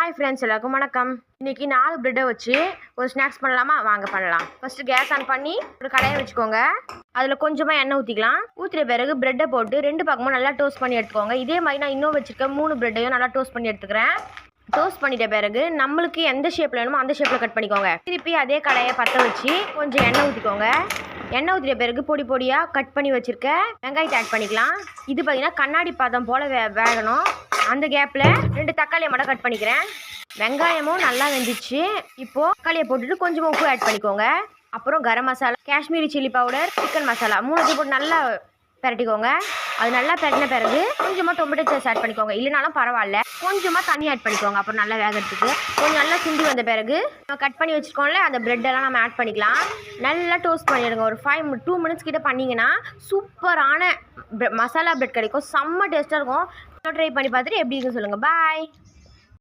Hi friends, எல்லாருக்கும் வணக்கம். இன்னைக்கு 4 பிரெட்டை வச்சு ஒரு ஸ்நாக்ஸ் பண்ணலாமா? வாங்க பண்ணலாம். ஃபர்ஸ்ட் கேஸ் ஆன் பண்ணி ஒரு கடாயை வச்சுக்கோங்க. அதில் கொஞ்சமாக எண்ணெய் ஊற்றிக்கலாம். ஊற்றின பிறகு பிரெட்டை போட்டு 2 பக்கமும் நல்லா டோஸ்ட் பண்ணி எடுத்துக்கோங்க. இதே மாதிரி நான் இன்னும் வச்சுருக்க 3 பிரெட்டையும் நல்லா டோஸ்ட் பண்ணி எடுத்துக்கிறேன். டோஸ்ட் பண்ணிட்ட பிறகு நம்மளுக்கு எந்த ஷேப்பில் வேணுமோ அந்த ஷேப்பில் கட் பண்ணிக்கோங்க. திருப்பி அதே கடாயை பற்ற வச்சு கொஞ்சம் எண்ணெய் ஊற்றிக்கோங்க. எண்ணெய் ஊற்றின பிறகு பொடி பொடியாக கட் பண்ணி வச்சுருக்க வெங்காயத்தை ஆட் பண்ணிக்கலாம். இது பார்த்தீங்கன்னா கண்ணாடி பாதம் போல் வேகணும். அந்த கேப்பில் 2 தக்காளியை மட்டும் கட் பண்ணிக்கிறேன். வெங்காயமும் நல்லா வெந்துச்சு. இப்போது தக்காளியை போட்டுட்டு கொஞ்சமாக உப்பு ஆட் பண்ணிக்கோங்க. அப்புறம் garam masala, Kashmiri chilli powder, chicken masala 3 போட்டு நல்லா பரட்டிக்கோங்க. அது நல்லா பரட்டின பிறகு கொஞ்சமாக டொமேட்டோ சாஸ் ஆட் பண்ணிக்கோங்க. இல்லைனாலும் பரவாயில்ல, கொஞ்சமாக தண்ணி ஆட் பண்ணிக்கோங்க. அப்புறம் நல்லா வேகிறதுக்கு கொஞ்சம் நல்லா சிந்தி வந்த பிறகு நம்ம கட் பண்ணி வச்சுக்கோங்களே அந்த பிரெட்டெல்லாம் நம்ம ஆட் பண்ணிக்கலாம். நல்லா டோஸ்ட் பண்ணிடுங்க. ஒரு 2 மினிட்ஸ் கிட்ட பண்ணிங்கன்னா சூப்பரான மசாலா பிரெட் கிடைக்கும். செம்ம டேஸ்ட்டாக இருக்கும். ட்ரை பண்ணி பார்த்துட்டு எப்படி இருக்குன்னு சொல்லுங்கள். பாய்.